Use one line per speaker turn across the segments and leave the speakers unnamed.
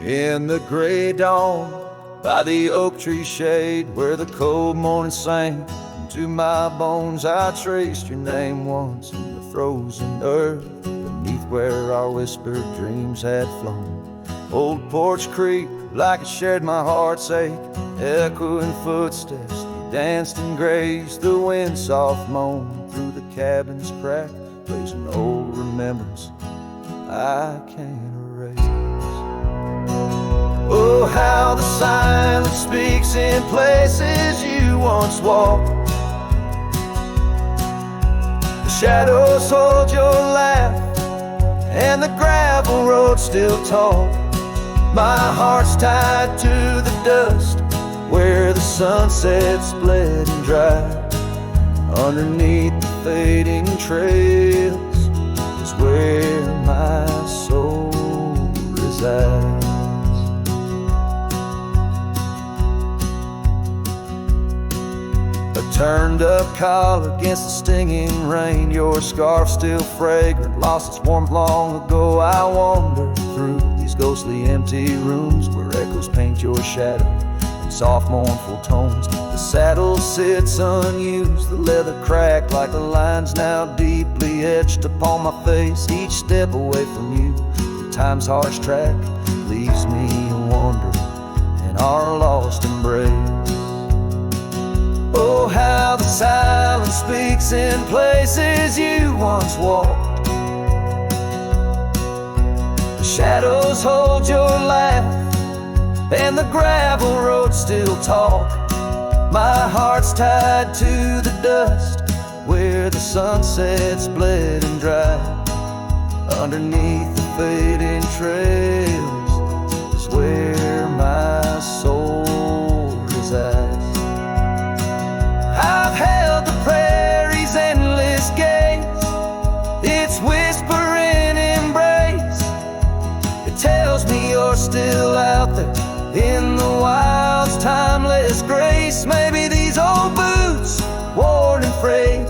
In the gray dawn, by the oak tree shade, where the cold morning sank into my bones, I traced your name once in the frozen earth, beneath where our whispered dreams had flown. Old Porch Creek, like it shared my heart's ache, echoing footsteps, they danced and grazed. The wind soft moaned through the cabin's crack, plays an old remembrance I can't erase. Oh, how the silence speaks in places you once walked. The shadows hold your laugh, and the gravel road still talk. My heart's tied to the dust, where the sunset's bled and dried. Underneath the fading trails is where my soul resides. A turned up collar against the stinging rain, your scarf still fragrant, lost its warmth long ago. I wander through these ghostly empty rooms where echoes paint your shadow in soft mournful tones. The saddle sits unused, the leather cracked like the lines now deeply etched upon my face. Each step away from you, time's harsh track leaves me wandering in our lost embrace. Oh, how the silence speaks in places you once walked. The shadows hold your laugh, and the gravel road still talk. My heart's tied to the dust, where the sunset's bled and dried. Underneath the fading trails is where my soul resides. I've held the prairie's endless gaze, its whispering embrace. It tells me you're still out there in the wild's timeless grace. Maybe these old boots, worn and frayed,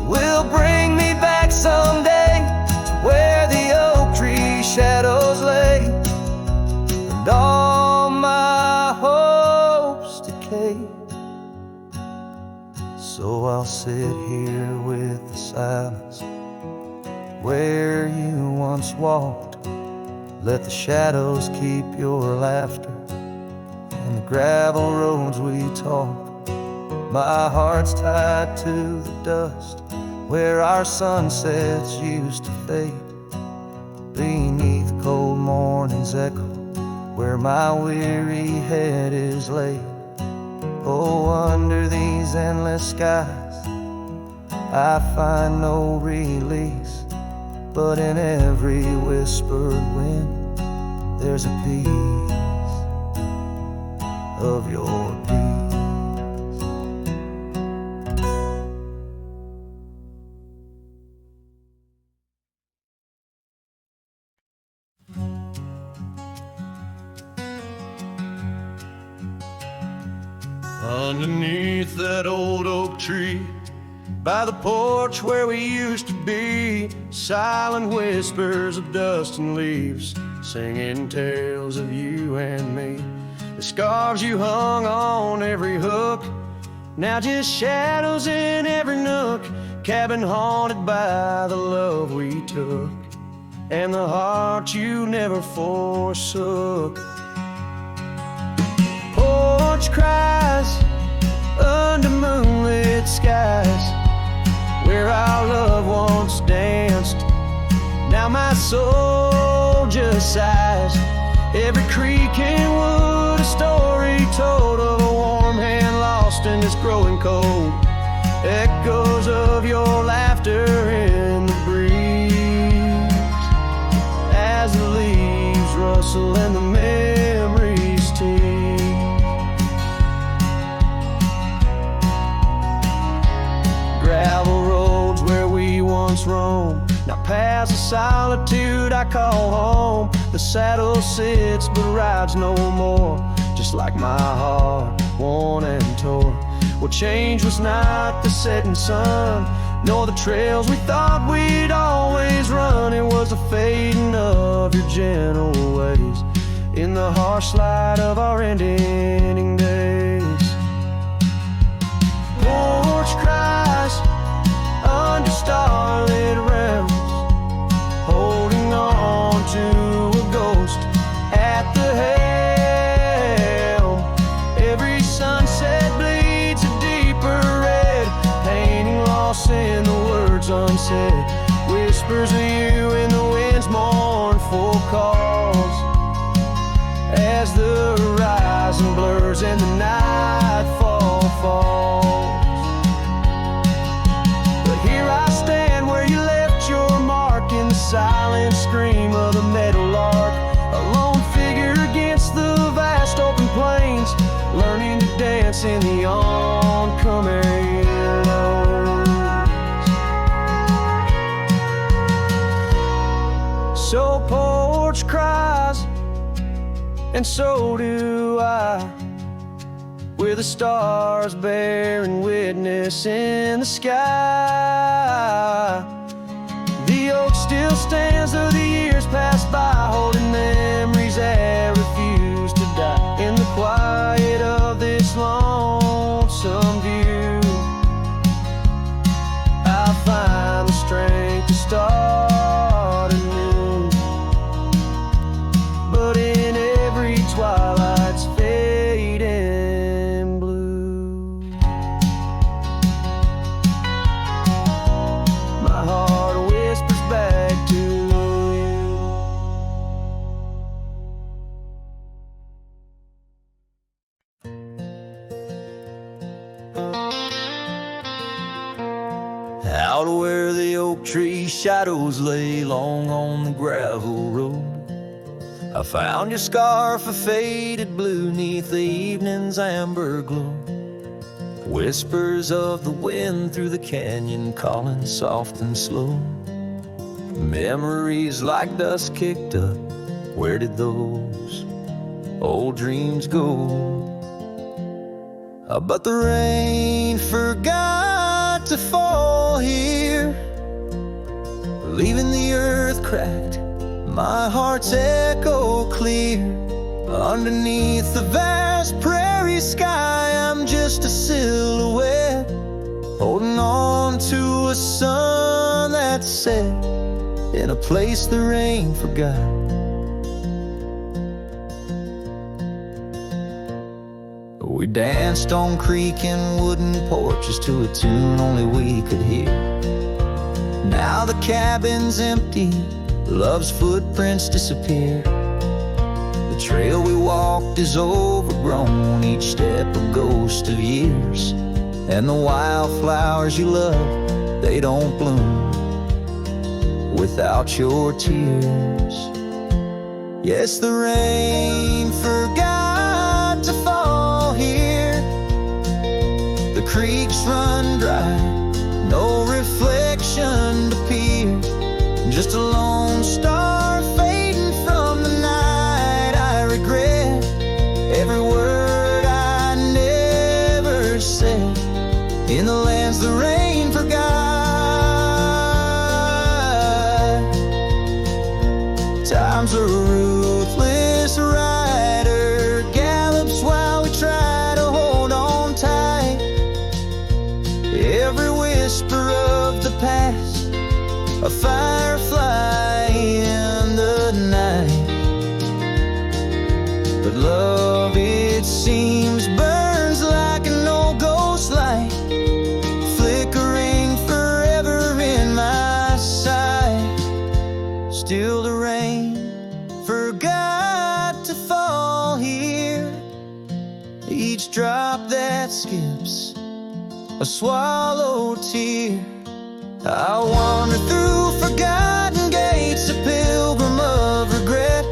will bring me back someday to where the oak tree shadows lay, and all my hopes decay. So I'll sit here with the silence where you once walked. Let the shadows keep your laughter and the gravel roads we talk. My heart's tied to the dust, where our sunsets used to fade. Beneath cold morning's echo, where my weary head is laid. Oh, under these endless skies, I find no release, but in every whispered wind, there's a piece of your peace. Underneath that old oak tree, by the porch where we used to be, silent whispers of dust and leaves, singing tales of you and me. The scarves you hung on every hook, now just shadows in every nook. Cabin haunted by the love we took, and the heart you never forsook. Porch cries under moonlit skies, where our love once danced. Now my soul just sighs. Every creek and wood, a story told of a warm hand lost in this growing cold. Echoes of your laughter in the breeze, as the leaves rustle and the memories tease. Gravel roads where we once roamed, now paths of solitude I call home. The saddle sits but rides no more, just like my heart, worn and torn. What changed was not the setting sun, nor the trails we thought we'd always run. It was the fading of your gentle ways in the harsh light of our ending days. Porch cries under starlit realms, holding on to a ghost at the helm. Every sunset bleeds a deeper red, painting loss in the words unsaid. Whispers of you in the wind's mournful calls, as the horizon blurs and the nightfall falls. But here I stand where you left your mark, in the silent scream of the meadowlark, a lone figure against the vast open plains, learning to dance in the oncoming lows. So Porch cries, and so do I, with the stars bearing witness in the sky. The oak still stands though the years pass by, holding memories that refuse to die. In the quiet of this lonesome view, I find the strength to start anew. But in every twilight's fading blue, my heart whispers back to you. Out where the oak tree shadows lay long on the gravel road, I found your scarf of faded blue neath the evening's amber glow. Whispers of the wind through the canyon calling soft and slow. Memories like dust kicked up, where did those old dreams go? But the rain forgot to fall here, leaving the earth cracked, my heart's echo clear. Underneath the vast prairie sky, I'm just a silhouette, holding on to a sun that set in a place the rain forgot. We danced on creaking wooden porches to a tune only we could hear. Now the cabin's empty, love's footprints disappear. The trail we walked is overgrown, each step a ghost of years. And the wildflowers you love, they don't bloom without your tears. Yes, the rain forgot to fall here. The creeks run dry, no reflection to peer. Just a lone star fading from the night. I regret every word I never said in the lands the rain forgot. Time's a ruthless rider, gallops while we try to hold on tight. Every whisper of the past, a firefly in the night. But love, it seems, burns like an old ghost light, flickering forever in my sight. Still the rain forgot to fall here, each drop that skips a swallowed tear. I wander through forgotten gates, a pilgrim of regret,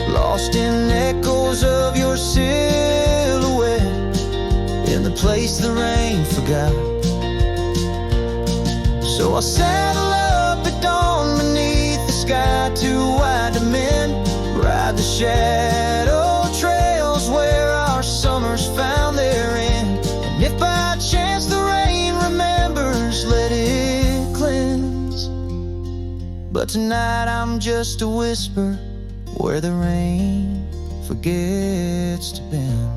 lost in echoes of your silhouette, in the place the rain forgot. So I'll saddle up at dawn beneath the sky, too wide to mend, ride the shadow trails where our summers found their end. And if by chance the rain remembers, let it cleanse. But tonight I'm just a whisper where the rain forgets to bend.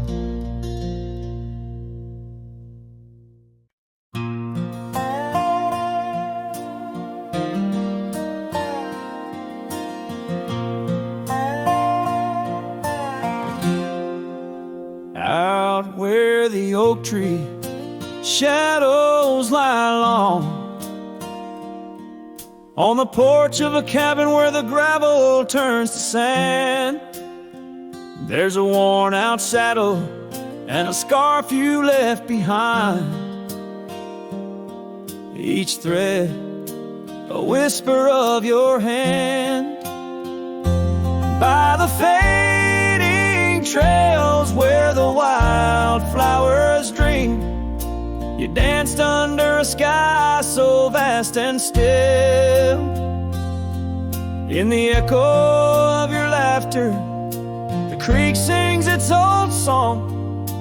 Out where the oak tree shadows lie long, on the porch of a cabin where the gravel turns to sand, there's a worn out saddle and a scarf you left behind. Each thread a whisper of your hand. By the fading trails where the wildflowers dream, you danced under a sky so vast and still. In the echo of your laughter, the creek sings its old song.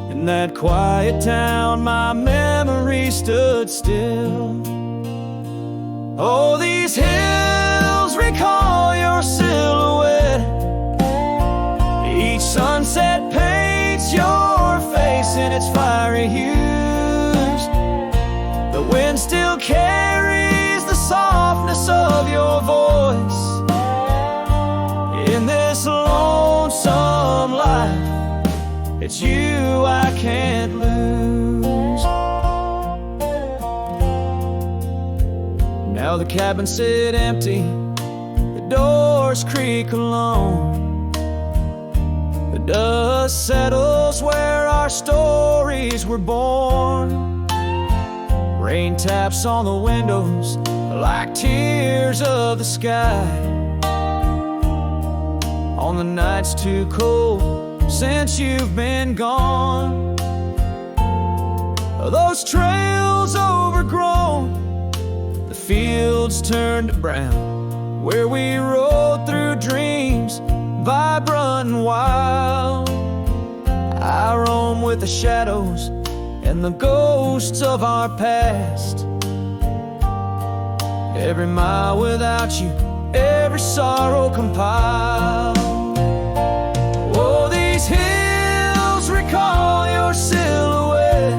In that quiet town, my memory stood still. Oh, these hills recall your silhouette. Each sunset paints your face in its fiery hues. The wind still carries the softness of your voice. In this lonesome life, it's you I can't lose. Now the cabins sit empty, the doors creak alone. The dust settles where our stories were born. Rain taps on the windows like tears of the sky. On the nights too cold since you've been gone, those trails overgrown, the fields turned to brown, where we rode through dreams vibrant and wild. I roam with the shadows and the ghosts of our past. Every mile without you, every sorrow compiled. Oh, these hills recall your silhouette,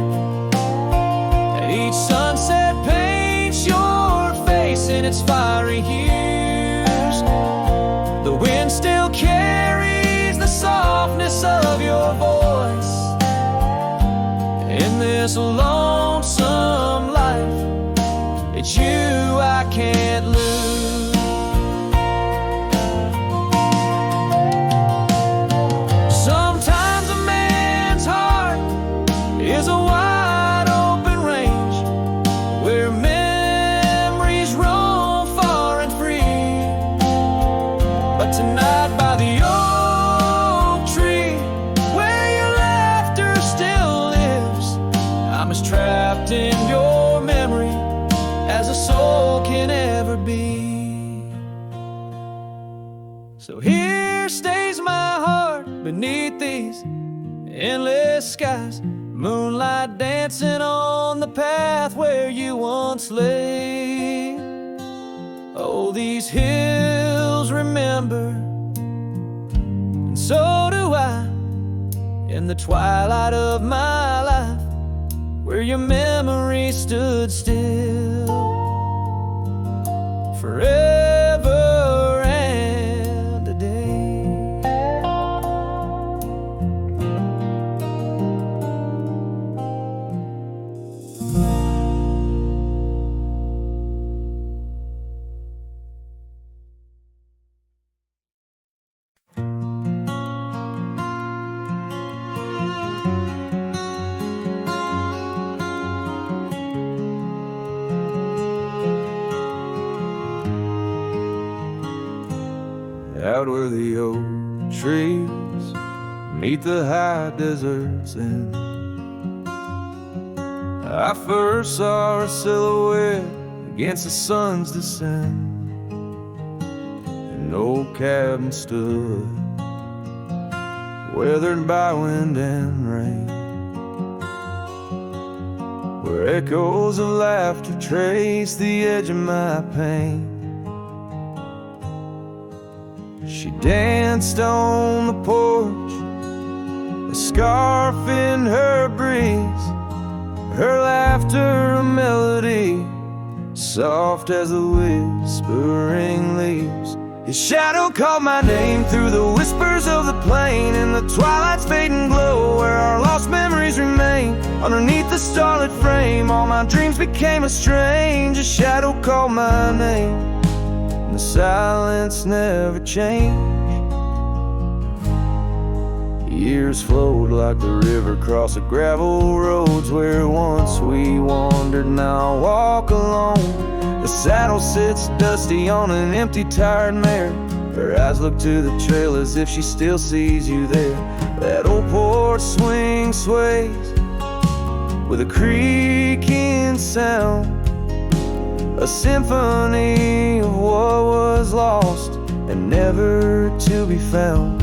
and each sunset paints your face in its fiery hues. The wind still carries the softness of your voice. In this lonesome life, it's you I can't lose. Sometimes a man's heart is a wide open range where memories roam far and free. But tonight by the oak tree, where your laughter still lives, I'm as trapped in your memory as a soul can ever be. So here stays my heart beneath these endless skies, moonlight dancing on the path where you once lay. Oh, these hills remember, and so do I, in the twilight of my life, where your memory stood still forever and a day. Out where the oak trees meet the high deserts end, I first saw her silhouette against the sun's descent. An old cabin stood, weathered by wind and rain, where echoes of laughter traced the edge of my pain. She danced on the porch a scarf in her breeze, her laughter a melody, soft as the whispering leaves. His shadow called my name through the whispers of the plain, in the twilight's fading glow where our lost memories remain. Underneath the starlit frame, all my dreams became a strange. A shadow called my name, and the silence never changed. Years flowed like the river across the gravel roads where once we wandered, now I walk alone. The saddle sits dusty on an empty, tired mare. Her eyes look to the trail as if she still sees you there. That old porch swing sways with a creaking sound, a symphony of what was lost and never to be found.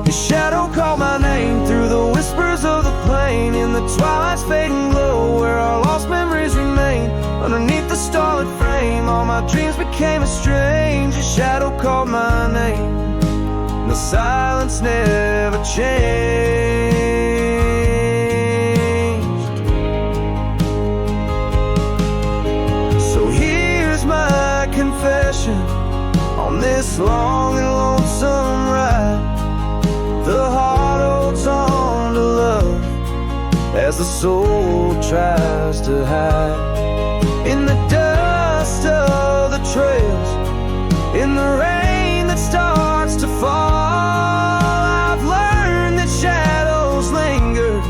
His shadow called my name through the whispers of the plain, in the twilight's fading glow where our lost memories remain. Underneath the starlit frame, all my dreams became a strange. His shadow called my name, and the silence never changed. So here's my confession on this long and lonesome ride. The heart holds on to love as the soul tries to hide. In the dust of the trails, in the rain that starts to fall, I've learned that shadows linger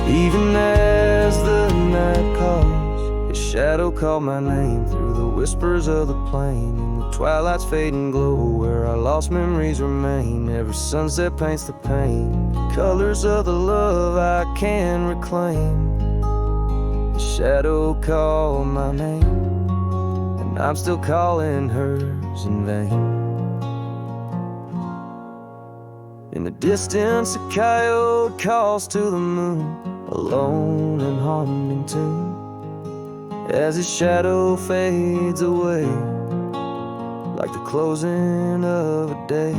even as the night calls. His shadow called my name through the whispers of the plain, in the twilight's fading glow where our lost memories remain. Every sunset paints the pain, the colors of the love I can reclaim. The shadow called my name, and I'm still calling hers in vain. In the distance a coyote calls to the moon, a lone and haunting tune, as his shadow fades away like the closing of a day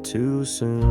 too soon.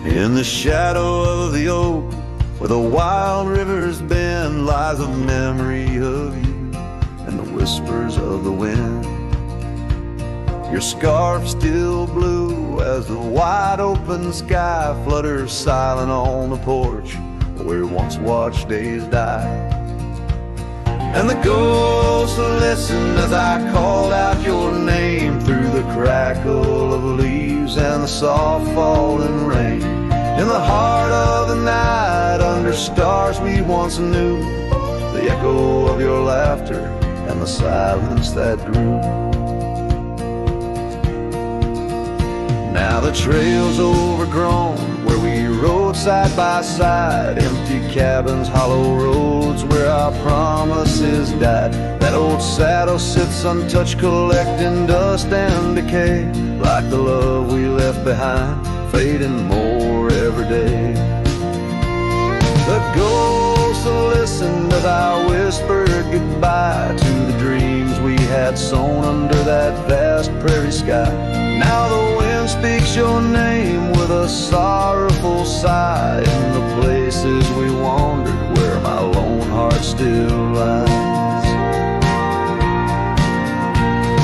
In the shadow of the oak, where the wild rivers bend, lies a memory of you and the whispers of the wind. Your scarf still blue as the wide open sky flutters silent on the porch where once watched days die. And the ghosts listened as I called out your name through the crackle of leaves and the soft falling rain. In the heart of the night, under stars we once knew, the echo of your laughter and the silence that grew. Now the trail's overgrown where we rode side by side, empty cabins, hollow roads where our promises died. That old saddle sits untouched, collecting dust and decay, like the love we left behind, fading more every day. The ghosts listened as I whispered goodbye to the dreams we had sown under that vast prairie sky. Now the wind speaks your name with a sorrowful sigh in the places we wandered where my lone heart still lies.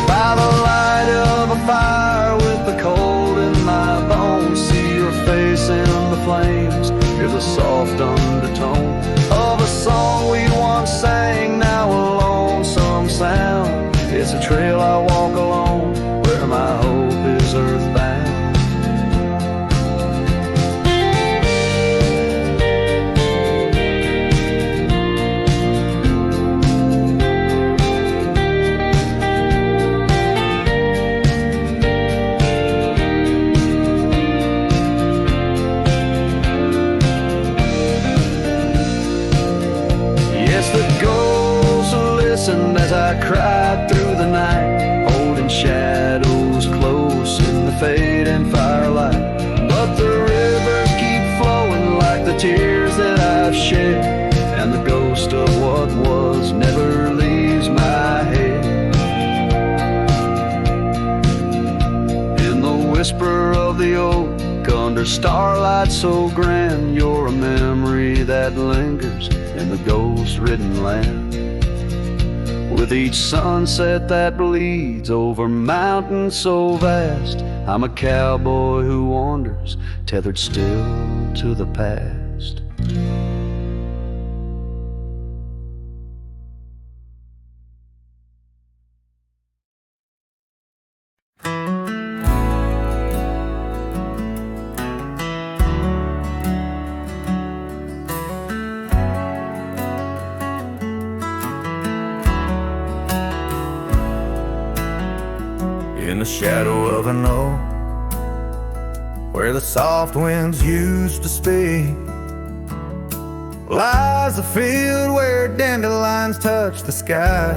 By the light of a fire with the cold in my bones, see your face in the flames. Here's a soft undertone of a song we once sang, now a lonesome sound. It's a trail I walk alone where my hope is earthbound. listened as I cried through the night, holding shadows close in the fading firelight. But the rivers keep flowing like the tears that I've shed, and the ghost of what was never leaves my head. In the whisper of the oak, under starlight so grand, you're a memory that lingers in the ghost-ridden land. With each sunset that bleeds over mountains so vast, I'm a cowboy who wanders, tethered still to the past.
In the shadow of an oak, where the soft winds used to speak, lies a field where dandelions touch the sky.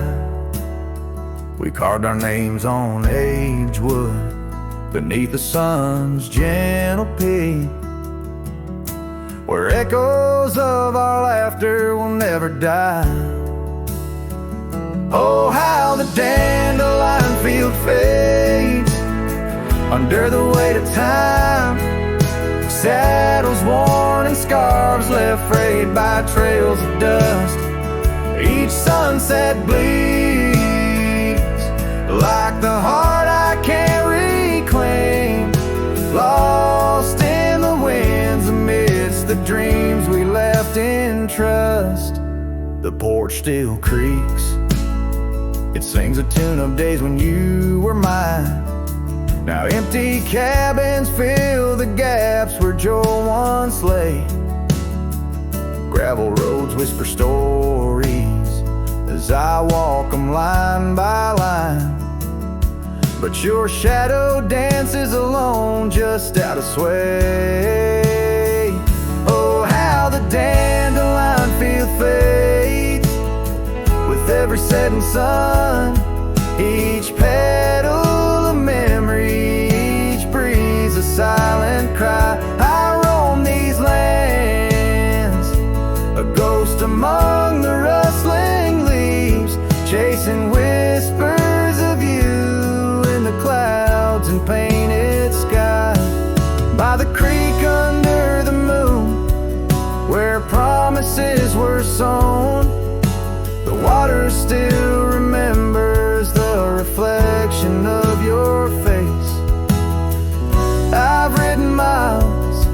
We carved our names on aged wood beneath the sun's gentle peak, where echoes of our laughter will never die. Oh, how the dandelion field fades under the weight of time. Saddles worn and scarves left frayed by trails of dust. Each sunset bleeds like the heart I can't reclaim, lost in the winds amidst the dreams we left in trust. The porch still creaks, it sings a tune of days when you were mine. Now empty cabins fill the gaps where Joe once lay. Gravel roads whisper stories as I walk them line by line, but your shadow dances alone just out of sway. Oh, how the dandelion field fades with every setting sun. Each petal a memory, each breeze a silent cry. I roam these lands, a ghost among the rustling leaves, chasing whispers of you in the clouds and painted sky. By the creek under the moon, where promises were sown, the water still remembers the reflection of your face. I've ridden miles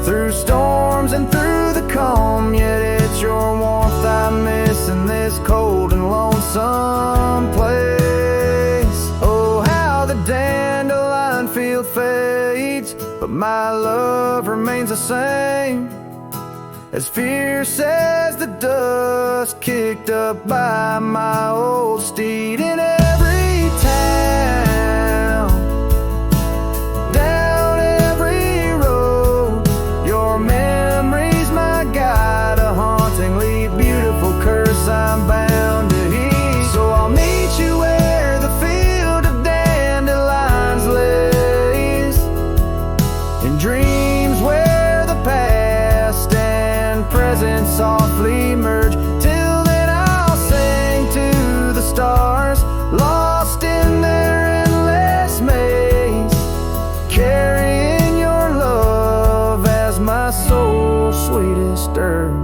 through storms and through the calm, yet it's your warmth I miss in this cold and lonesome place. Oh, how the dandelion field fades, but my love remains the same, as fierce as the dust kicked up by my old steed. In every town, down every road, your memory's my guide, a hauntingly beautiful curse I'm bound to heed. So I'll meet you where the field of dandelions lays, in dreams where the past and present softly merge. Till then I'll sing to the stars, lost in their endless maze, carrying your love as my soul's sweetest dirge.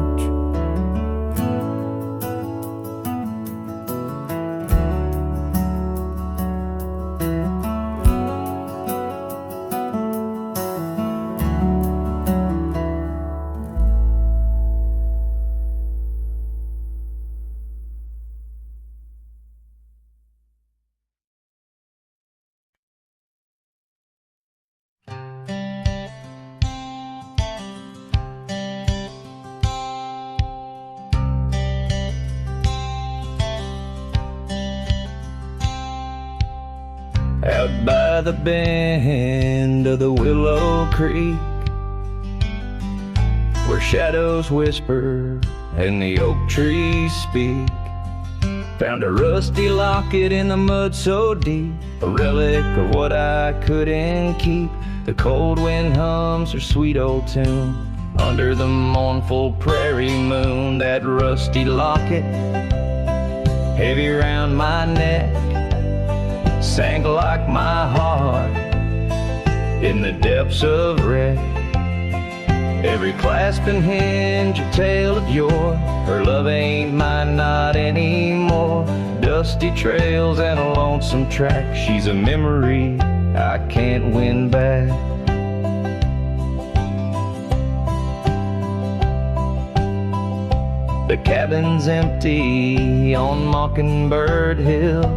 Out by the bend of the Willow Creek, where shadows whisper and the oak trees speak,
Found a rusty locket in the mud so deep, a relic of what I couldn't keep. The cold wind hums her sweet old tune under the mournful prairie moon. That rusty locket, heavy round my neck, sank like my heart in the depths of wreck. Every clasp and hinge a tale of yore. Her love ain't mine, not anymore. Dusty trails and a lonesome track. She's a memory I can't win back. The cabin's empty on Mockingbird Hill.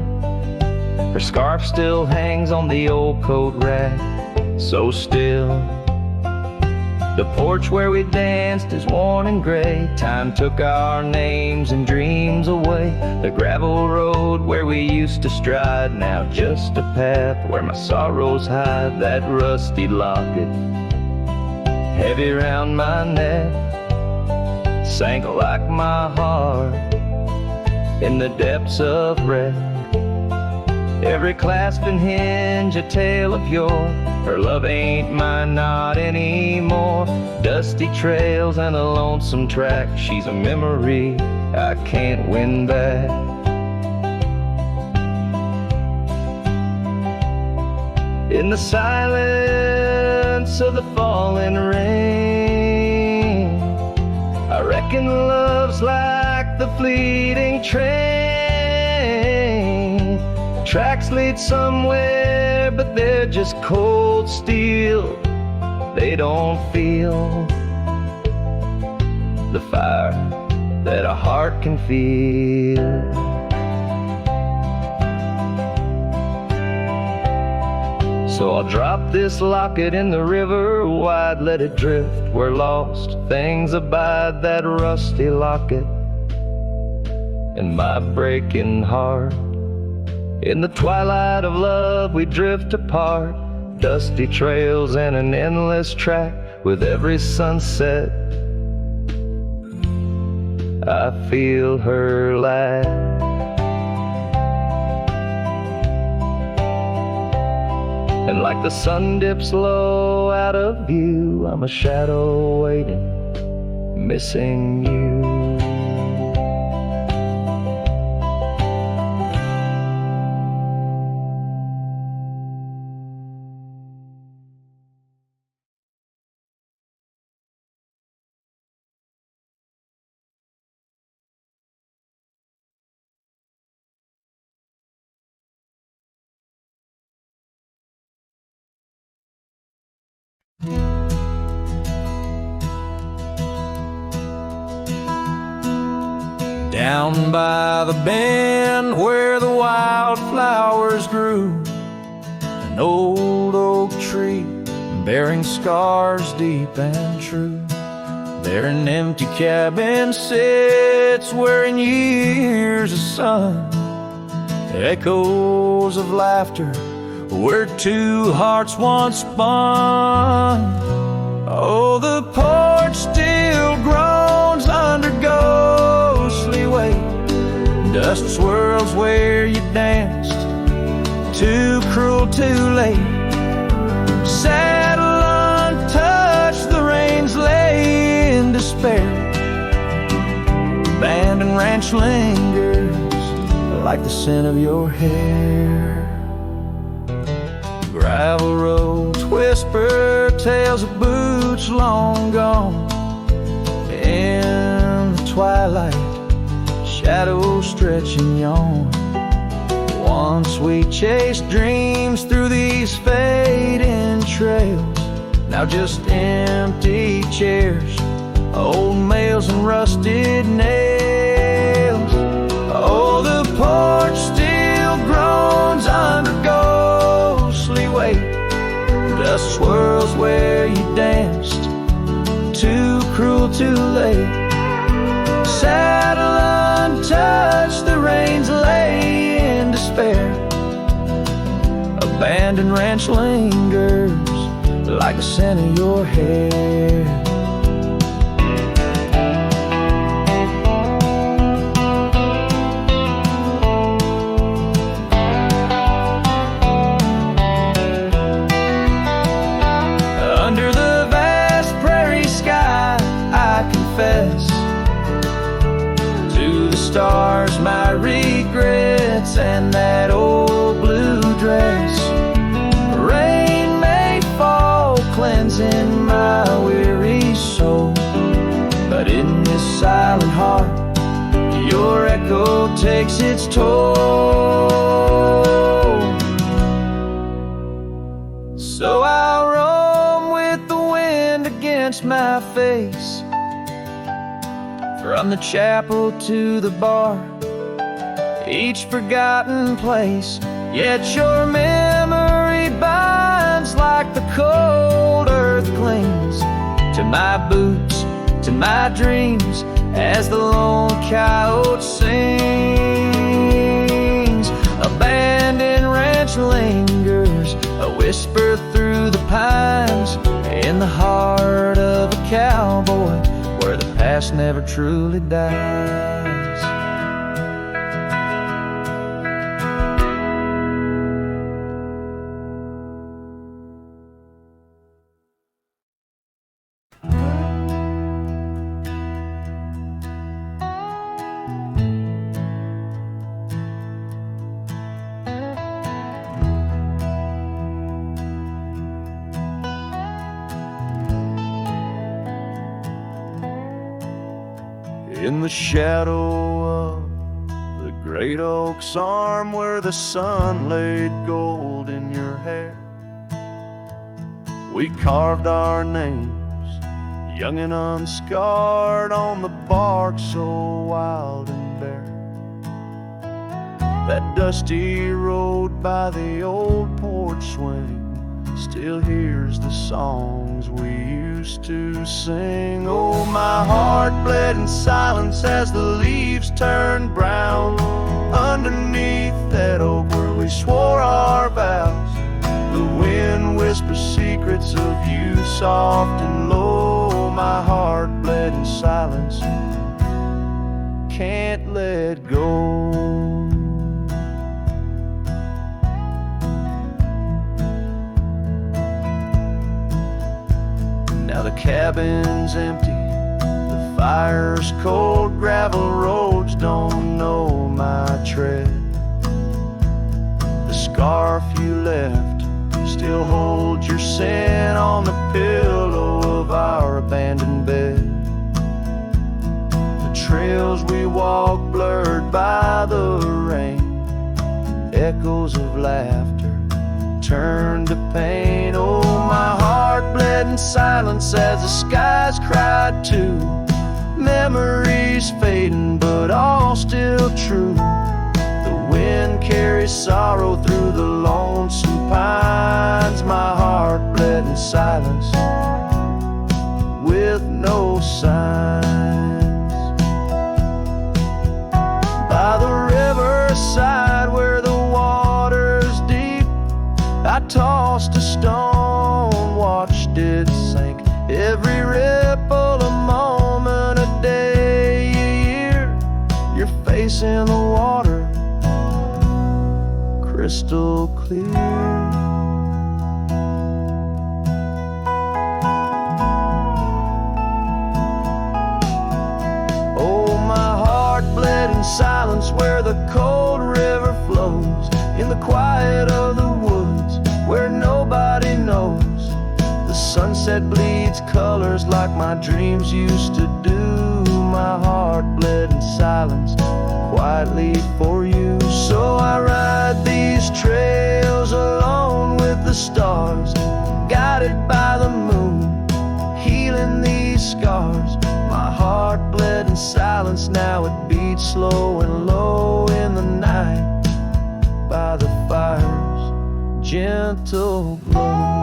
Her scarf still hangs on the old coat rack, so still. The porch where we danced is worn and gray. Time took our names and dreams away. The gravel road where we used to stride, now just a path where my sorrows hide. That rusty locket, heavy round my neck, sank like my heart in the depths of wreck. Every clasp and hinge a tale of yore. Her love ain't mine, not anymore. Dusty trails and a lonesome track. She's a memory I can't win back. In the silence of the falling rain, I reckon love's like the fleeting train. Tracks lead somewhere, but they're just cold steel. They don't feel the fire that a heart can feel. So I'll drop this locket in the river wide, let it drift where lost things abide. That rusty locket and my breaking heart. In the twilight of love we drift apart. Dusty trails and an endless track. With every sunset I feel her laugh. And like the sun dips low out of view, I'm a shadow waiting, missing you.
Down by the bend where the wildflowers grew, an old oak tree bearing scars deep and true. There an empty cabin sits where in years of sun, echoes of laughter where two hearts once spun. Oh, the porch still groans under ghostly weight. Dust swirls where you danced, too cruel, too late. Saddle untouched, the reins lay in despair. Abandoned ranch lingers like the scent of your hair. Gravel roads whisper tales of boots long gone. In the twilight, shadows stretch and yawn. Once we chased dreams through these fading trails. Now just empty chairs, old mails and rusted nails. Oh, the porch still groans under ghostly weight. Dust swirls where you danced, too cruel, too late. Saddle untouched, the reins lay in despair. Abandoned ranch lingers like the scent of your hair. told. So I'll roam with the wind against my face, from the chapel to the bar, each forgotten place. Yet your memory binds like the cold earth clings to my boots, to my dreams, as the lone coyote sings. Abandoned ranch lingers, a whisper through the pines, in the heart of a cowboy, where the past never truly dies.
In the shadow of the great oak's arm, where the sun laid gold in your hair, we carved our names, young and unscarred, on the bark so wild and bare. That dusty road by the old porch swing still hears the songs we used to sing. Oh, my heart bled in silence as the leaves turned brown underneath that oak where we swore our vows. The wind whispers secrets of you soft and low. My heart bled in silence, can't let go. Now the cabin's empty, the fire's cold, gravel roads don't know my tread. The scarf you left still holds your scent on the pillow of our abandoned bed. The trails we walk blurred by the rain, echoes of laughter turned to pain. Oh, my heart bled in silence as the skies cried too. Memories fading, but all still true. The wind carries sorrow through the lonesome pines. My heart bled in silence with no signs. By the riverside where the water's deep, I tossed a stone, watched it sink. Every ripple a moment, a day, a year. Your face in the water, crystal clear. Oh, my heart bled in silence where the cold river flows, in the quiet of the woods where nobody knows. The sunset bleeds colors like my dreams used to do. My heart bled in silence quietly for you. So I ride these trails alone with the stars, guided by the moon, healing these scars. My heart bled in silence, now it beats slow and low in the night by the fire's gentle glow.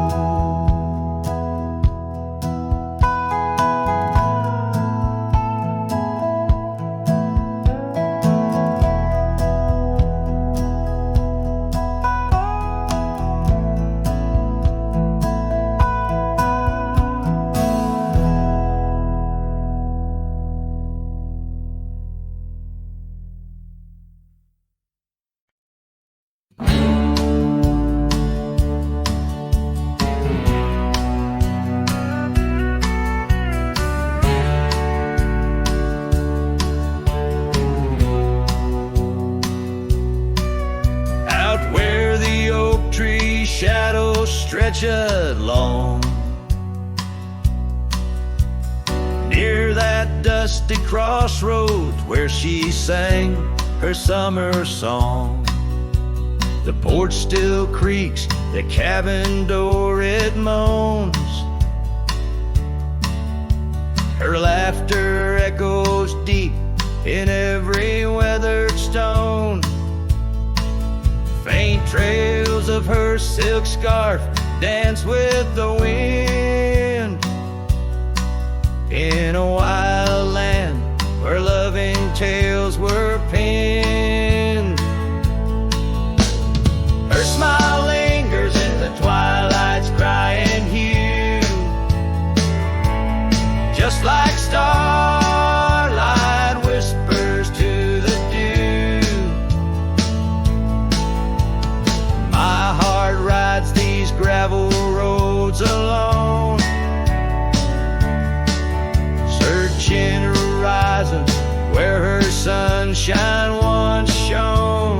Stretched long near that dusty crossroads where she sang
her summer song. The porch still creaks, the cabin door it moans. Her laughter echoes deep in every weathered stone. Faint trails of her silk scarf dance with the wind in a wild land where loving tales were penned. Her smile lingers in the twilight's crying hue, just like starlight whispers to the dew. My heart rides these gravel roads alone, searching horizons where her sunshine once shone.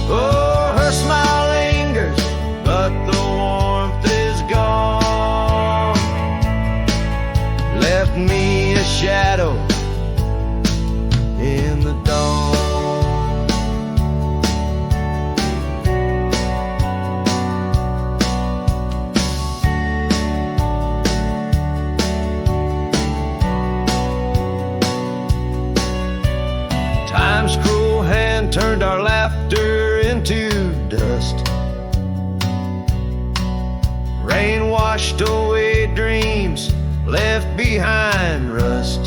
Oh, her smile lingers, but the warmth is gone. Left me a shadow in the dawn. Time's cruel hand turned our laughter into dust. Rain washed away dreams, left behind rust.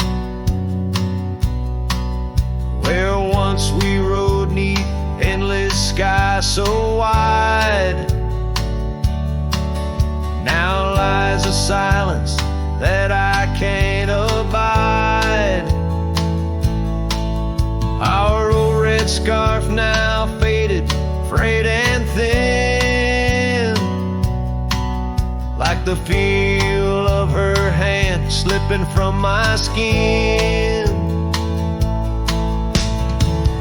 Where once we rode neath endless sky so wide, now lies a silence that I can't abide. Our old red scarf now faded, frayed and thin, like the feel of her hand slipping from my skin.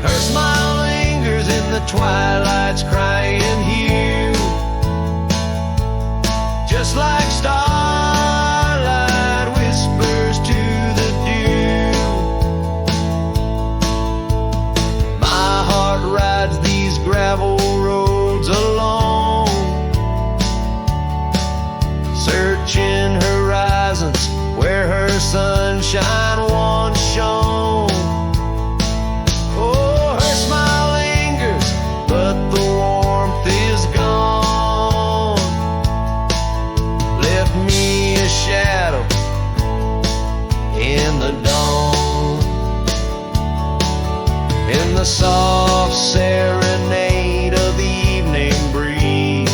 Her smile lingers in the twilight's crying hue, just like starlight whispers to the dew. My heart rides these gravel roads alone, searching horizons where her sunshine once shone. Oh, her smile lingers, but the warmth is gone. Left me a shadow in the dawn. In the soft serenade of the evening breeze,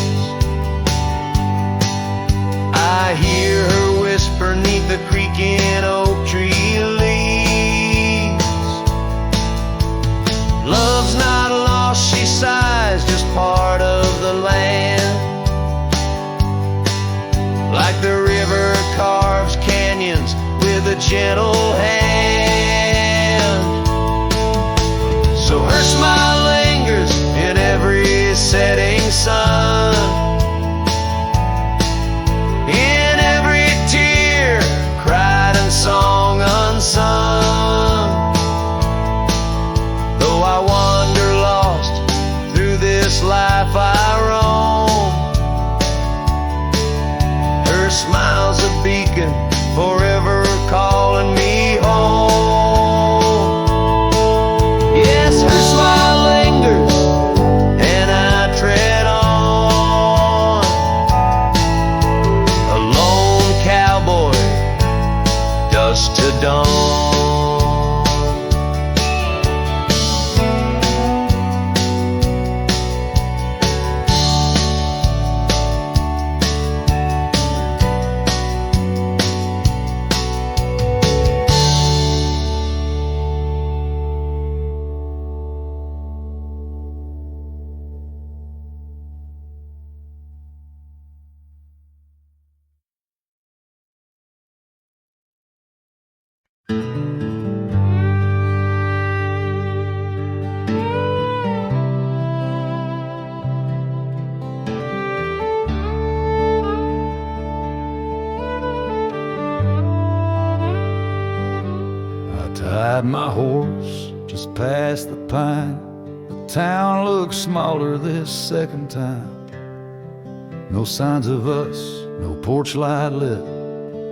I hear her whisper neath the creaking oak tree leaves. Love's not lost, she sighs, just part of the land. Like the river carves canyons with a gentle hand. So her smile lingers in every setting sun, in every tear cried and song unsung. Though I wander lost through this life I roam, her smile's a beacon forever calling me home. Yes, her smile lingers and I tread on, a lone cowboy, dusk to dawn. Tied my horse just past the pine. The town looks smaller this second time. No signs of us, no porch light lit,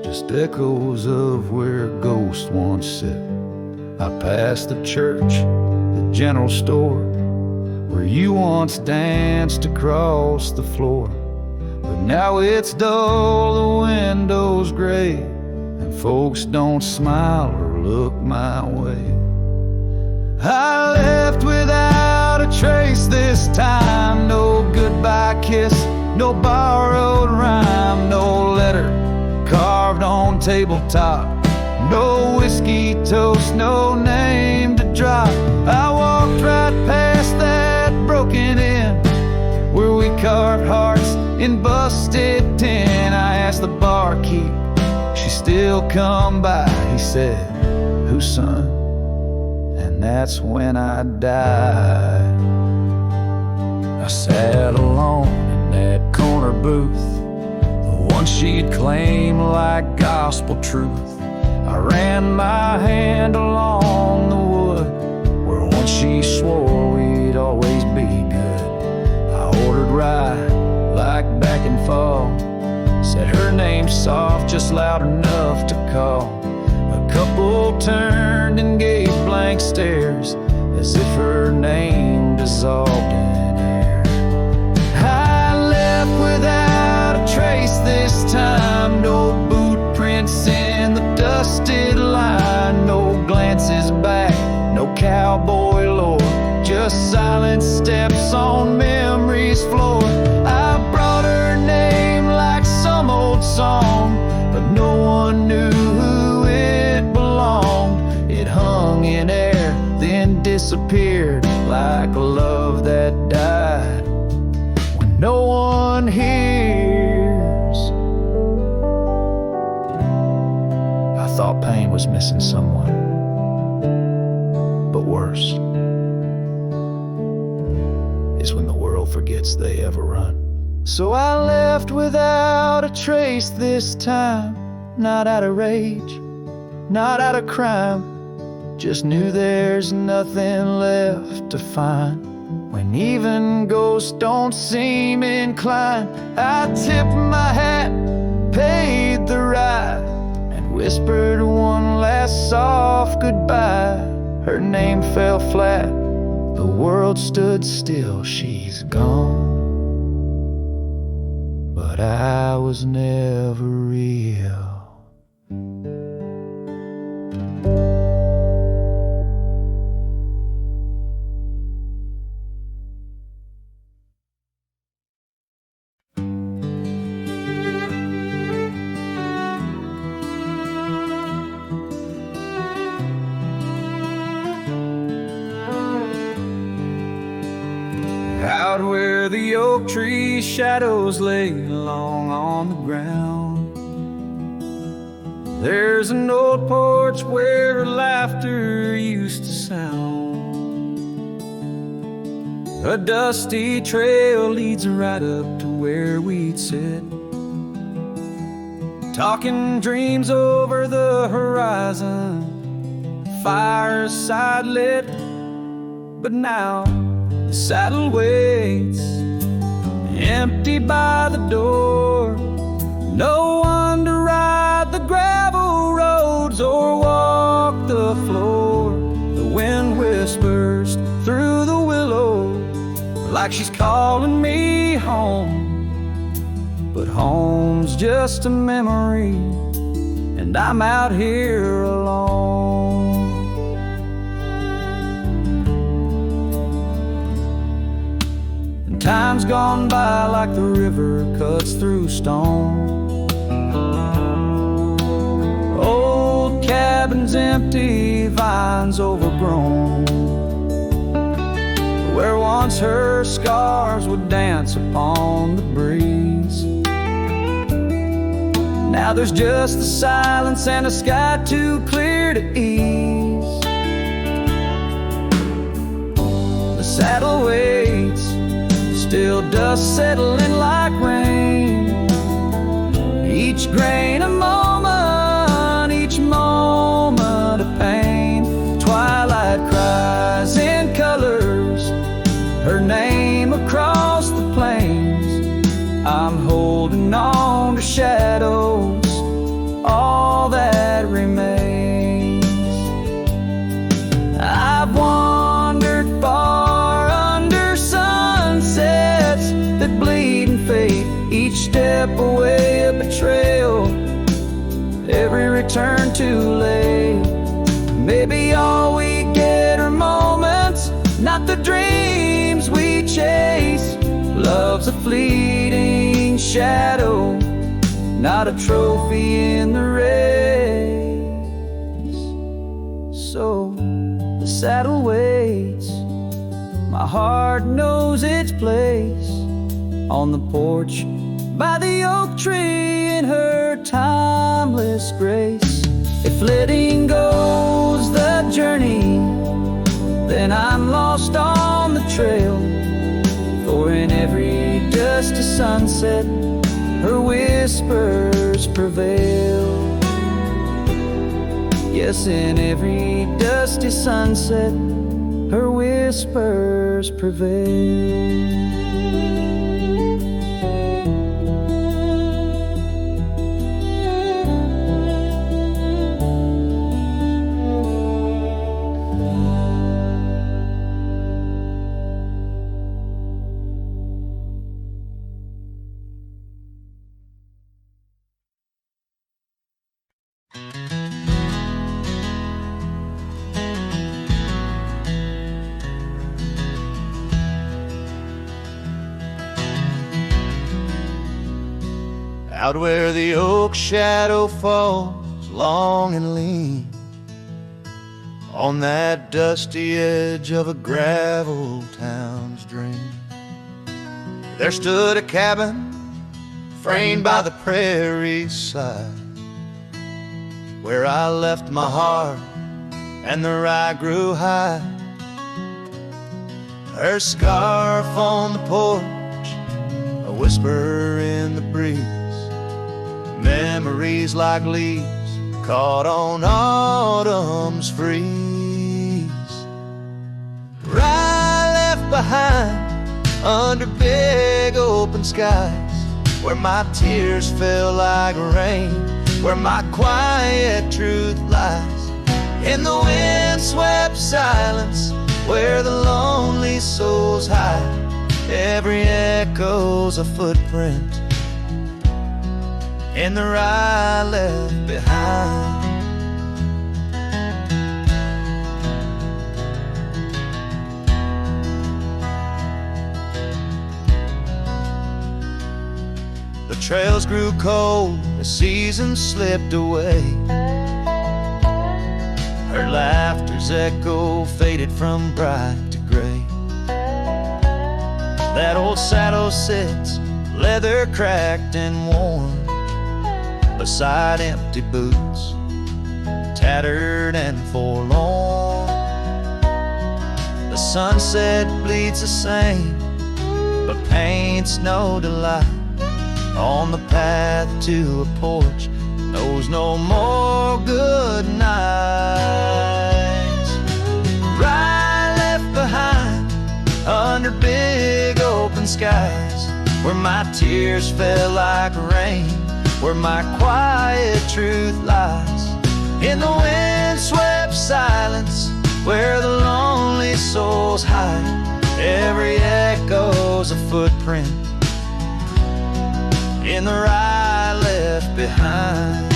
just echoes of where a ghost once sit. I passed the church, the general store, where you once danced across the floor. But now it's dull, the window's gray, and folks don't smile or look my way. I left without a trace this time. No goodbye kiss, no borrowed rhyme, no letter carved on tabletop, no whiskey toast, no name to drop. I walked right past that broken inn where we carved hearts in busted tin. I asked the barkeep, she still come by. He said, whose son? And that's when I died. I sat alone in that corner booth, the one she'd claim like gospel truth. I ran my hand along the wood where once she swore we'd always be good. I ordered rye like back in fall, said her name soft, just loud enough to call. A couple turned and gave blank stares as if her name dissolved in air. I left without a trace this time, no boot prints in the dusted line, no glances back, no cowboy lore, just silent steps on memory's floor. I brought her name like some old song, but no one knew who it belonged. It hung in air, then disappeared like a love that died when no one hears. I thought pain was missing someone, but worse is when the world forgets they ever run. So I left without a trace this time, not out of rage, not out of crime, just knew there's nothing left to find. When even ghosts don't seem inclined, I tipped my hat, paid the ride, and whispered one last soft goodbye. Her name fell flat, the world stood still, she's gone. But I was never real. Out where the oak tree shadows lay long on the ground, there's an old porch where laughter used to sound. A dusty trail leads right up to where we'd sit, talking dreams over the horizon, fireside lit. But now the saddle waits, empty by the door. No one to ride the gravel roads or walk the floor. The wind whispers through the willow like she's calling me home. But home's just a memory, and I'm out here alone. Time's gone by like the river cuts through stone. Old cabins empty, vines overgrown, where once her scars would dance upon the breeze. Now there's just the silence and a sky too clear to ease. The saddle waits, still dust settling like rain. Each grain a moment, each moment a pain. Twilight cries step away, a betrayal, every return too late. Maybe all we get are moments, not the dreams we chase. Love's a fleeting shadow, not a trophy in the race. So the saddle waits, my heart knows its place on the porch by the oak tree in her timeless grace. If letting go's the journey, then I'm lost on the trail. For in every dusty sunset, her whispers prevail. Yes, in every dusty sunset, her whispers prevail.
Out where the oak shadow falls long and lean, on that dusty edge of a gravel town's dream, there stood a cabin framed by the prairie's side, where I left my heart and the rye grew high. Her scarf on the porch, a whisper in the breeze, memories like leaves caught on autumn's freeze. Rye left behind under big open skies, where my tears fell like rain, where my quiet truth lies. In the wind-swept silence, where the lonely souls hide, every echo's a footprint in the rye left behind. The trails grew cold, the seasons slipped away. Her laughter's echo faded from bright to gray. That old saddle sits, leather cracked and worn, beside empty boots, tattered and forlorn. The sunset bleeds the same, but paints no delight on the path to a porch, knows no more good nights. Rye left behind under big open skies, where my tears fell like rain, where my quiet truth lies. In the wind-swept silence, where the lonely souls hide, every echo's a footprint in the rye left behind.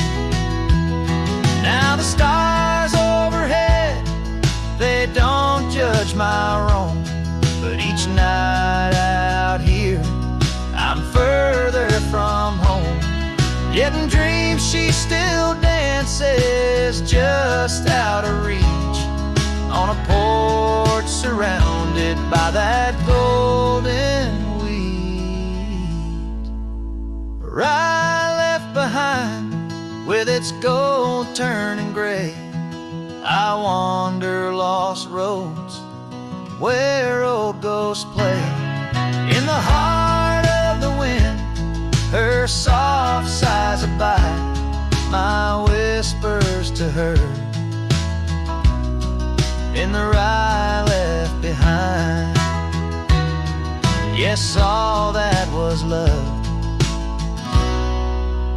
Now the stars overhead, they don't judge my wrong, but each night out here, I'm further from home. Yet in dreams she still dances just out of reach, on a porch surrounded by that golden wheat. Rye left behind with its gold turning gray, I wander lost roads where old ghosts play. In the heart of the wind, her soft sighs abide, my whispers to her in the rye left behind. Yes, all that was loved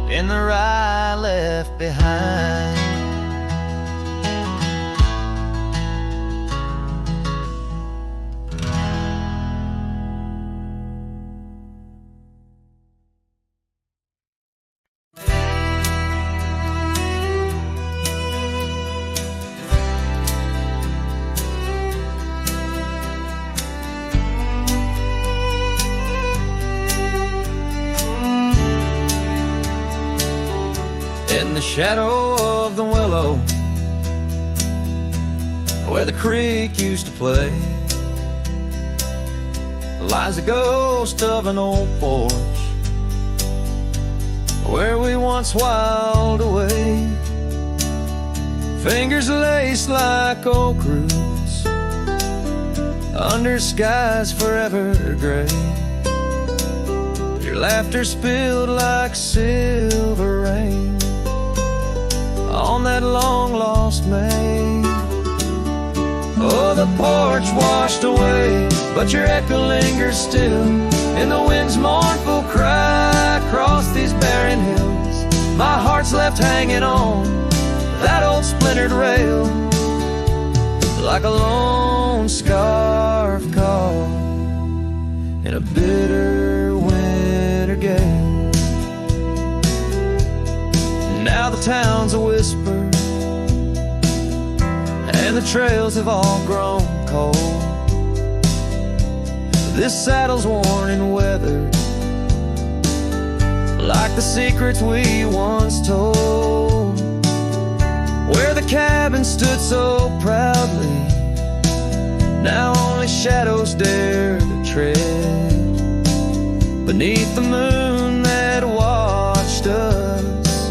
in the rye left behind.
shadow of the willow where the creek used to play lies a ghost of an old porch where we once whiled away. Fingers laced like oak roots under skies forever gray. Your laughter spilled like silver rain on that long lost May. Oh, the porch washed away, but your echo lingers still in the wind's mournful cry across these barren hills. My heart's left hanging on that old splintered rail like a lone scarf caught in a bitter winter gale. Now the town's a whisper and the trails have all grown cold. This saddle's worn and weathered like the secrets we once told. Where the cabin stood so proudly, now only shadows dare to tread beneath the moon that watched us.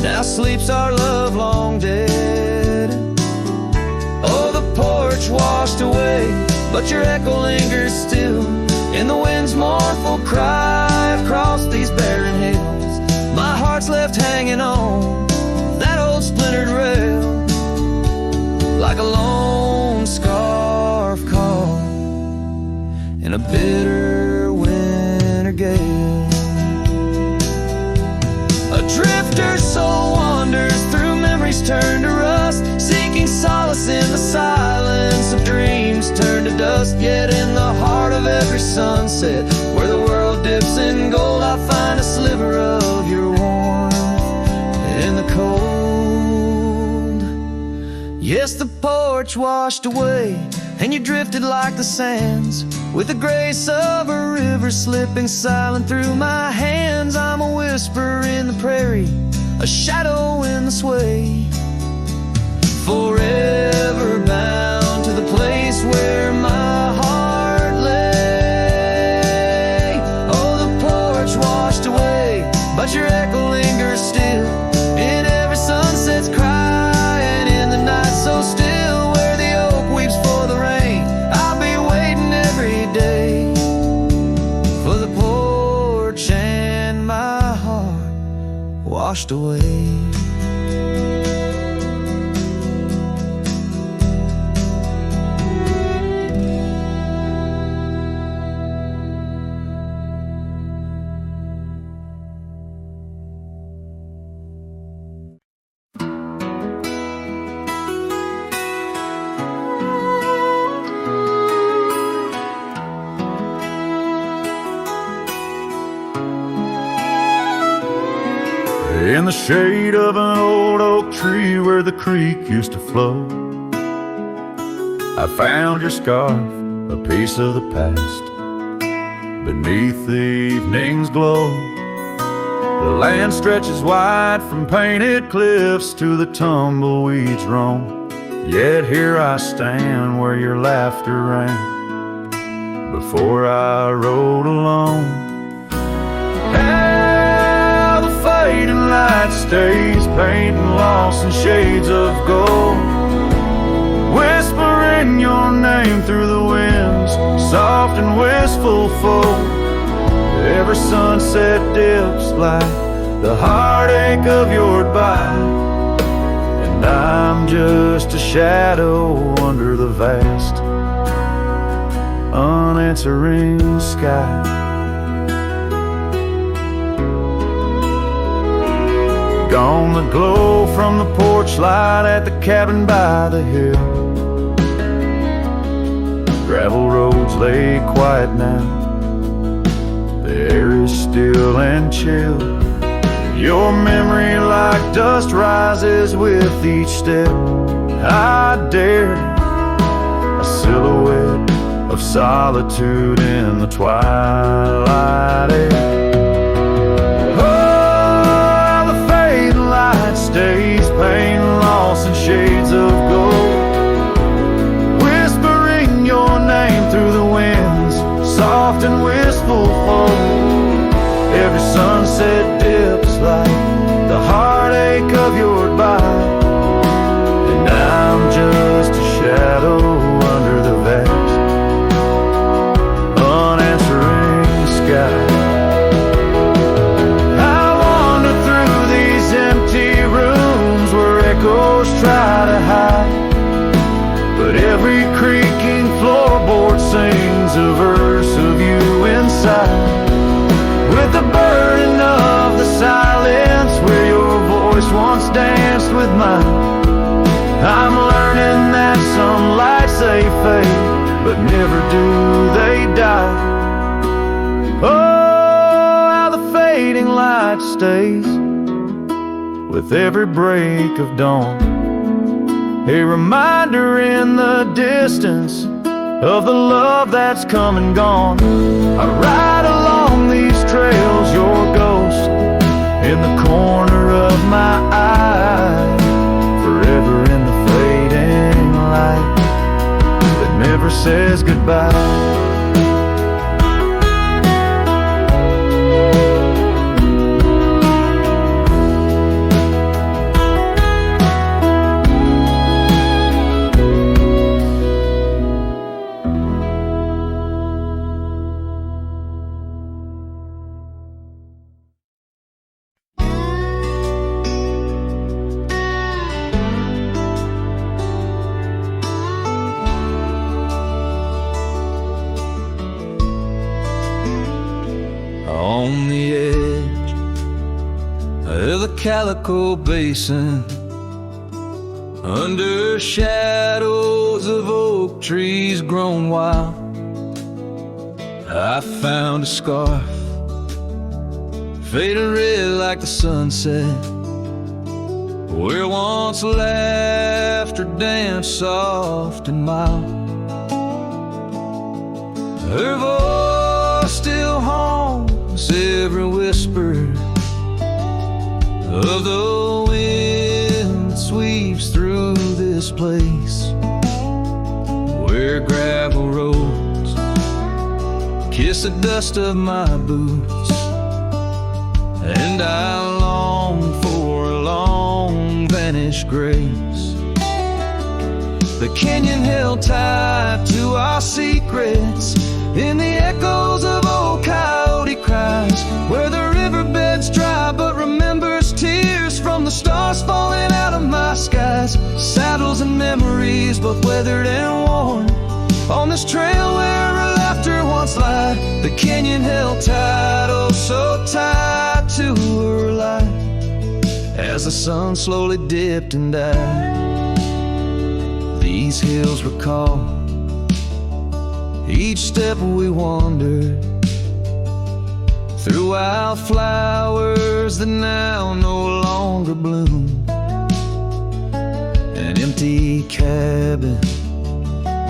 Now sleeps our love long dead. Oh, the porch washed away, but your echo lingers still in the wind's mournful cry across these barren hills. My heart's left hanging on that old splintered rail like a lone scarf caught in a bitter winter gale. A drifter's soul wanders through memories turned to rust, seeking solace in the silence of dreams turned to dust. Yet in the heart of every sunset, where the world dips in gold, I find a sliver of your warmth in the cold. Yes, the porch washed away, and you drifted like the sands, with the grace of a river slipping silent through my hands. I'm a whisper in the prairie, a shadow in the sway, forever bound to the place where my heart lay. Oh, the porch washed away, but your echo lingers still in every sunset's cry, and in the night so still where the oak weeps for the rain. I'll be waiting every day for the porch and my heart washed away.
In the shade of an old oak tree where the creek used to flow, I found your scarf, a piece of the past, beneath the evening's glow. The land stretches wide from painted cliffs to the tumbleweeds roam, yet here I stand where your laughter rang before I rode alone. Fading light stays painting lost in shades of gold, whispering your name through the wind's soft and wistful fold. Every sunset dips like the heartache of your goodbye, and I'm just a shadow under the vast unanswering sky. Gone the glow from the porch light at the cabin by the hill. Gravel roads lay quiet now, the air is still and chill. Your memory like dust rises with each step I dare, a silhouette of solitude in the twilight air. but never do they die. Oh, how the fading light stays with every break of dawn. A reminder in the distance of the love that's come and gone. I ride along these trails, your ghost in the corner of my eye, forever in the fading light that never says goodbye. On the edge of the Calico Basin, under shadows of oak trees grown wild, I found a scarf faded red like the sunset, where once laughter danced soft and mild. Her voice still haunts every whisper of the wind that sweeps through this place, where gravel roads kiss the dust of my boots, and I long for a long vanished grace. The canyon held tight to our secrets in the echoes of old coyote cries, where the riverbed's dry but remembers tears from the stars falling out of my skies. Saddles and memories both weathered and worn on this trail where her laughter once lied. The canyon held tight, oh so tight to her light, as the sun slowly dipped and died. These hills recall each step we wandered through wildflowers that now no longer bloom. An empty cabin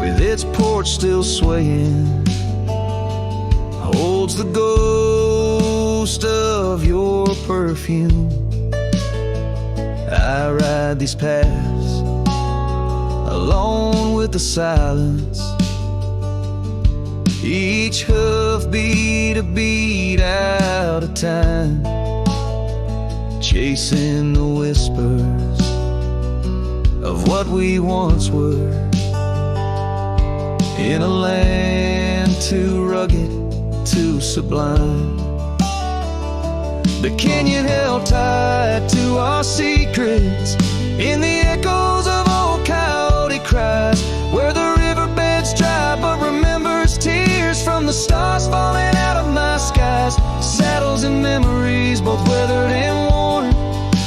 with its porch still swaying holds the ghost of your perfume. I ride these paths alone with the silence, each hoof beat a beat out of time, chasing the whispers of what we once were, in a land too rugged, too sublime. The canyon held tight to our secrets in the echoes of old coyote cries, where the riverbed's dry but remembers tears from the stars falling out of my skies. Saddles and memories both weathered and worn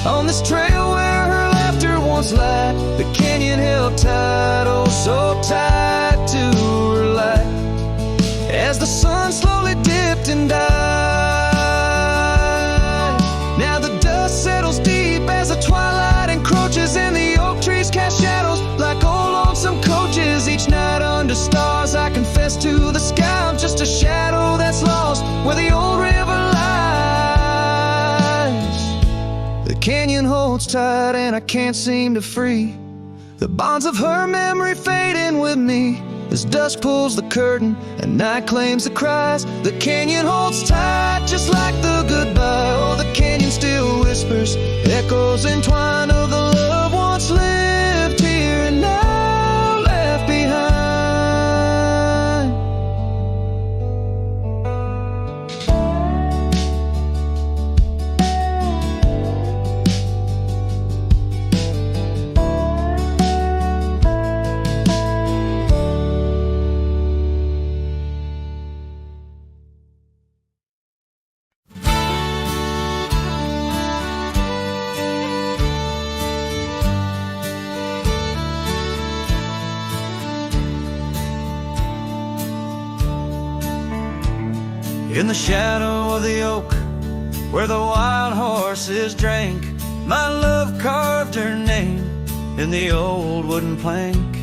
on this trail where her laughter once lied. The canyon held tight, oh so tight to her light, as the sun slowly dipped and died. Now the dust settles deep as the twilight encroaches, and the oak trees cast shadows like old lonesome coaches. Each night under stars I confess to the sky I'm just a shadow that's lost where the old river lies. The canyon holds tight and I can't seem to free the bonds of her memory fading with me, as dusk pulls the curtain and night claims the cries. The canyon holds tight just like the goodbye. Oh, the canyon still whispers echoes entwined of the love once lived here and now left behind.
In the shadow of the oak where the wild horses drank, my love carved her name in the old wooden plank.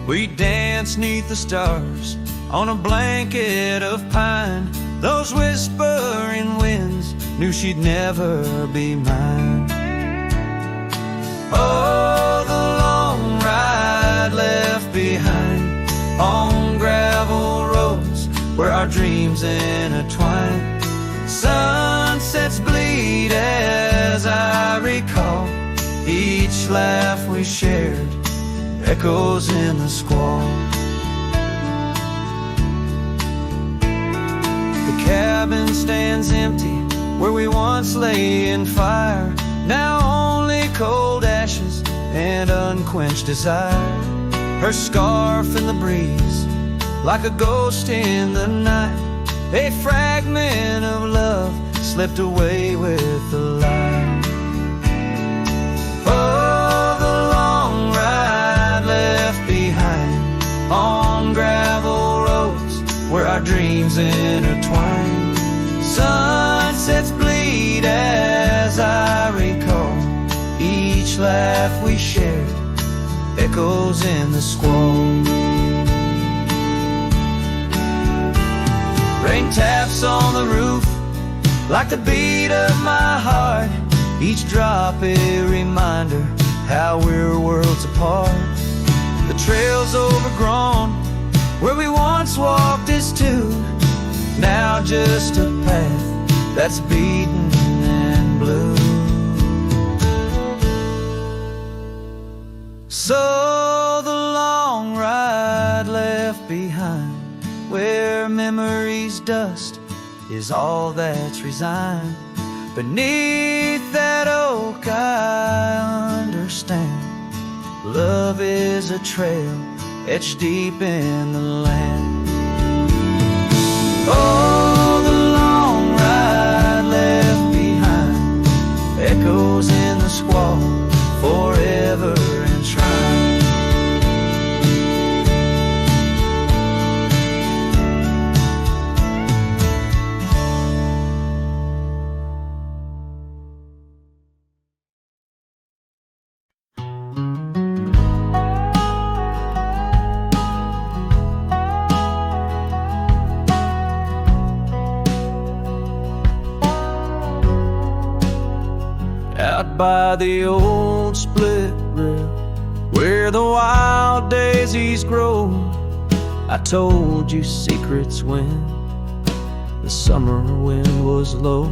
We danced 'neath the stars on a blanket of pine. Those whispering winds knew she'd never be mine. Oh, the long ride left behind on gravel roads where our dreams intertwine. Sunsets bleed as I recall each laugh we shared echoes in the squall. The cabin stands empty where we once lay in fire. Now only cold ashes and unquenched desire. Her scarf in the breeze like a ghost in the night. A fragment of love slipped away with the light. Oh, the long ride left behind on gravel roads where our dreams intertwine. Sunsets bleed as I recall each laugh we shared echoes in the squall. Rain taps on the roof like the beat of my heart. Each drop a reminder how we're worlds apart. The trail's overgrown where we once walked as two, now just a path that's beaten and blue. So the long ride left behind where memory's dust is all that's resigned. Beneath that oak I understand love is a trail etched deep in the land. Oh, the long ride left behind echoes in the squall forever enshrined. Out by the old split rail where the wild daisies grow, I told you secrets when the summer wind was low.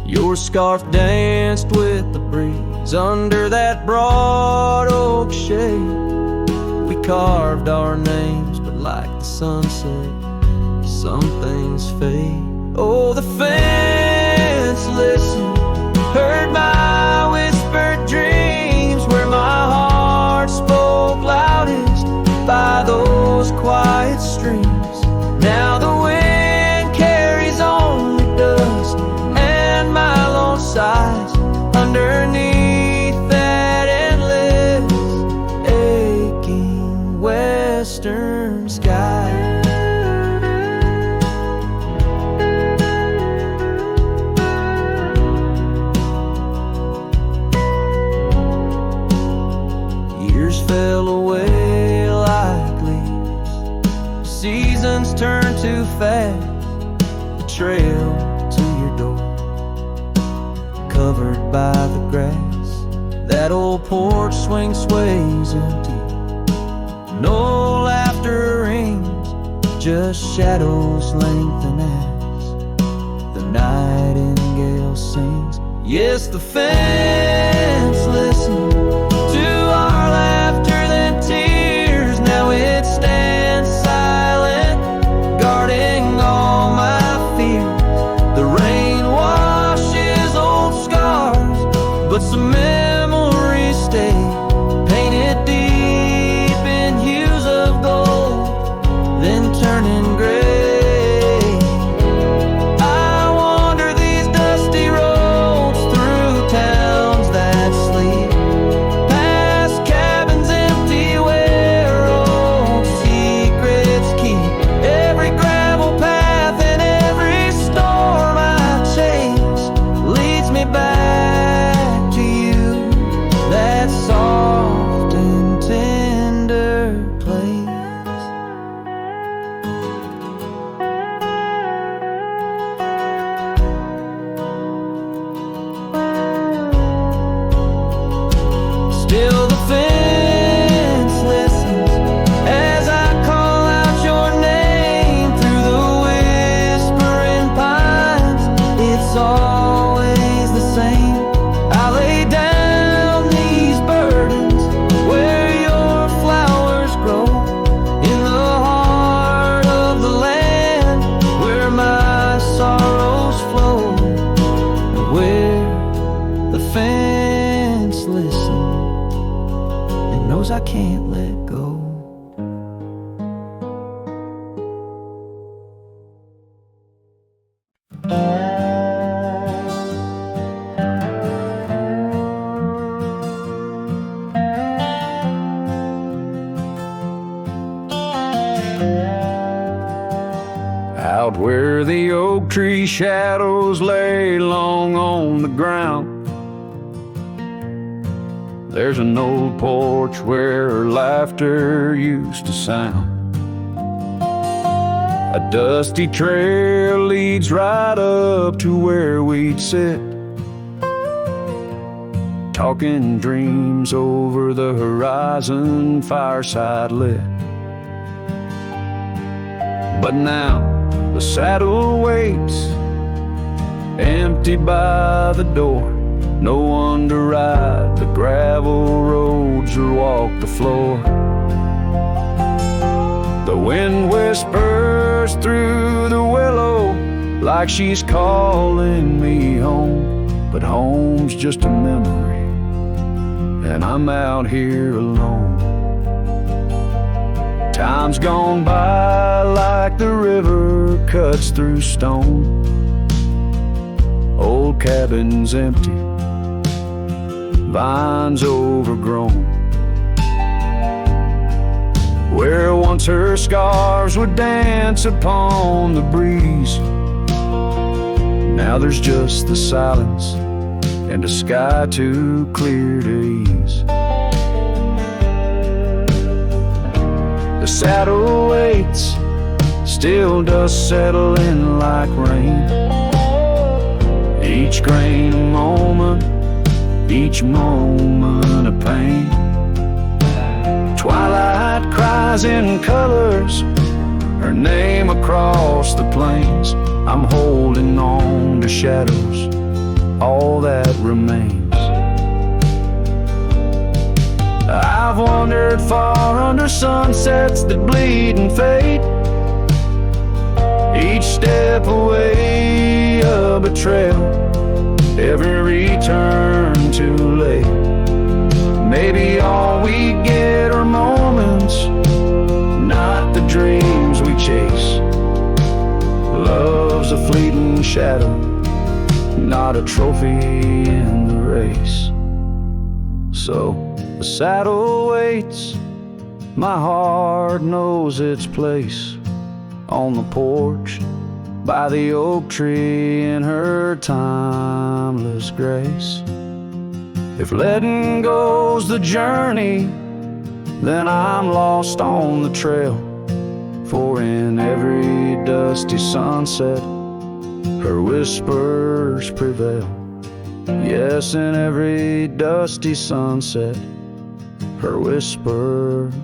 Your scarf danced with the breeze under that broad oak shade. We carved our names, but like the sunset, some things fade. Oh, the fence listened, heard my whispered dreams where my heart spoke loudest by those quiet streams. Now the wind carries only dust and my lone sighs underneath that endless aching western sky. Fell away like leaves, seasons turn too fast. The trail to your door, covered by the grass. That old porch swing sways empty, no laughter rings, just shadows lengthen as the nightingale sings. Yes, the fence listens to our laughter than tears. Now it stands silent, guarding all my fears. The rain washes old scars, but some memories stay, painted deep in hues of gold, then turning gray. I wander these dusty roads through towns that sleep, can't let go.
Out where the oak tree shadows lay long on the ground, there's an old porch where laughter used to sound. A dusty trail leads right up to where we'd sit, talking dreams over the horizon, fireside lit. But now the saddle waits, empty by the door. No one to ride the gravel roads or walk the floor. The wind whispers through the willow like she's calling me home, but home's just a memory, and I'm out here alone. Time's gone by like the river cuts through stone. Old cabin's empty, vines overgrown. Where once her scarves would dance upon the breeze, now there's just the silence and a sky too clear to ease. The saddle waits, still dust settle in like rain. Each grain a moment, each moment a pain. Twilight cries in colors, her name across the plains. I'm holding on to shadows, all that remains. I've wandered far under sunsets that bleed and fade, each step away a betrayal, every return too late. Maybe all we get are moments, not the dreams we chase. Love's a fleeting shadow, not a trophy in the race. So the saddle waits, my heart knows its place on the porch by the oak tree in her timeless grace. If letting go's the journey, then I'm lost on the trail. For in every dusty sunset, her whispers prevail. Yes, in every dusty sunset, her whispers